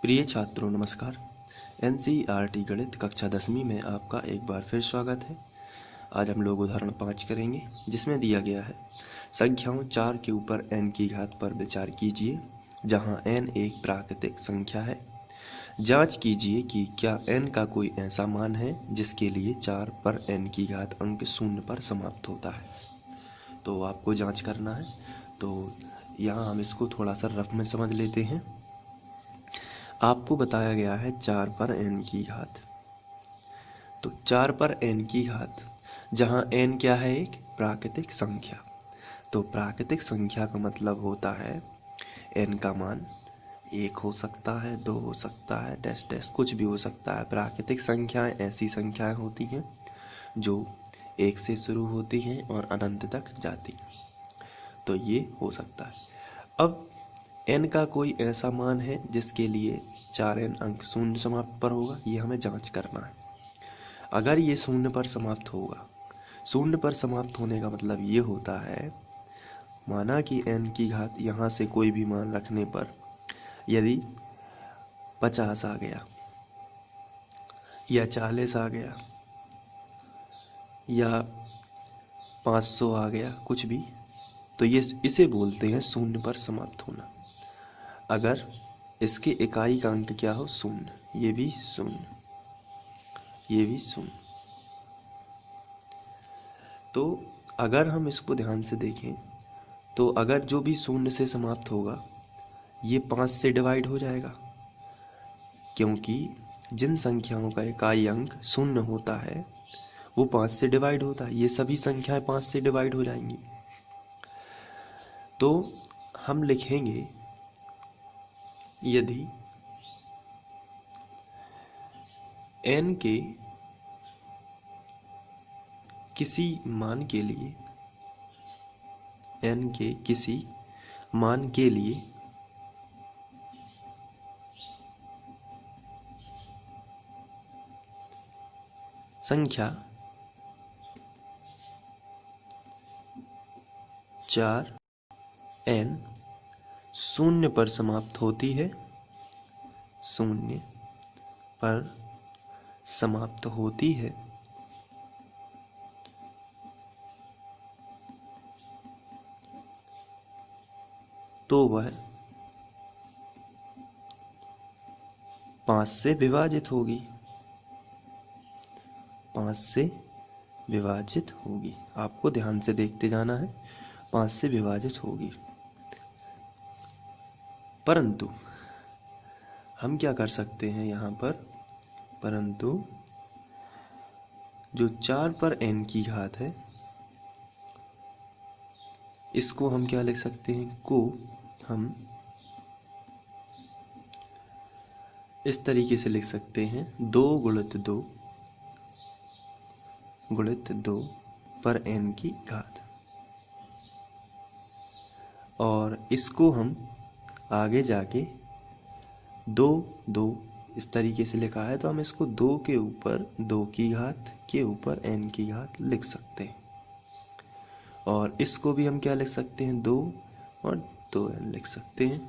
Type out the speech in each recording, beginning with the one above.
प्रिय छात्रों नमस्कार। एनसीईआरटी गणित कक्षा 10वीं में आपका एक बार फिर स्वागत है। आज हम लोग उदाहरण 5 करेंगे, जिसमें दिया गया है संख्याओं 4 के ऊपर n की घात पर विचार कीजिए, जहां n एक प्राकृतिक संख्या है। जांच कीजिए कि क्या n का कोई ऐसा मान है जिसके लिए 4 पर n की घात अंक 0 पर समाप्त होता है। तो आपको जांच करना है। तो यहाँ हम इसको थोड़ा सा रफ में समझ लेते हैं। आपको बताया गया है 4 पर n की घात। तो 4 पर n की घात, जहां n क्या है, एक प्राकृतिक संख्या। तो प्राकृतिक संख्या का मतलब होता है n का मान 1 हो सकता है, 2 हो सकता है, डैश डैश कुछ भी हो सकता है। प्राकृतिक संख्याएं ऐसी संख्याएं होती हैं जो 1 से शुरू होती हैं और अनंत तक जाती हैं। तो ये हो सकता है। अब n का कोई ऐसा मान है जिसके लिए 4n अंक 0 समाप्त पर होगा, ये हमें जांच करना है। अगर ये 0 पर समाप्त होगा, 0 पर समाप्त होने का मतलब ये होता है, माना कि n की घात यहाँ से कोई भी मान रखने पर यदि 50 आ गया या 40 आ गया या 500 आ गया, कुछ भी, तो ये इसे बोलते हैं 0 पर समाप्त होना। अगर इसके इकाई का अंक क्या हो, 0, ये भी 0, ये भी 0। तो अगर हम इसको ध्यान से देखें तो अगर जो भी 0 से समाप्त होगा ये 5 से डिवाइड हो जाएगा, क्योंकि जिन संख्याओं का इकाई अंक 0 होता है वो 5 से डिवाइड होता है। ये सभी संख्याएं 5 से डिवाइड हो जाएंगी। तो हम लिखेंगे, यदि n के किसी मान के लिए n के किसी मान के लिए संख्या 4n 0 पर समाप्त होती है, 0 पर समाप्त होती है, तो वह 5 से विभाजित होगी, 5 से विभाजित होगी। आपको ध्यान से देखते जाना है, 5 से विभाजित होगी। परंतु हम क्या कर सकते हैं यहाँ पर, परंतु जो 4 पर n की घात है, इसको हम क्या लिख सकते हैं, को हम इस तरीके से लिख सकते हैं, 2 गुणित 2 गुणित 2 पर n की घात। और इसको हम आगे जाके 2 2 इस तरीके से लिखा है, तो हम इसको 2 के ऊपर 2 की घात के ऊपर n की घात लिख सकते हैं। और इसको भी हम क्या लिख सकते हैं, 2 और 2n लिख सकते हैं।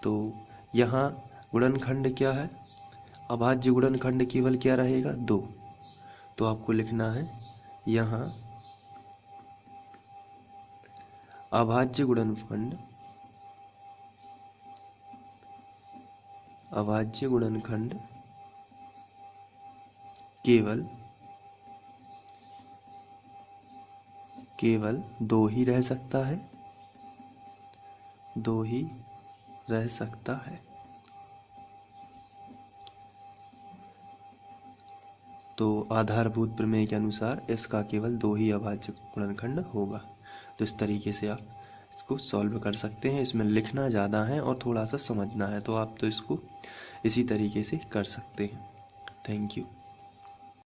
तो यहाँ गुणनखंड क्या है, अभाज्य गुणनखंड केवल क्या रहेगा, 2। तो आपको लिखना है यहाँ अभाज्य गुणनखंड, अभाज्य गुणनखंड केवल 2 ही रह सकता है, 2 ही रह सकता है। तो आधारभूत प्रमेय के अनुसार इसका केवल 2 ही अभाज्य गुणनखंड होगा। तो इस तरीके से आप इसको सॉल्व कर सकते हैं। इसमें लिखना ज़्यादा है और थोड़ा सा समझना है, तो आप तो इसको इसी तरीके से कर सकते हैं। Thank you.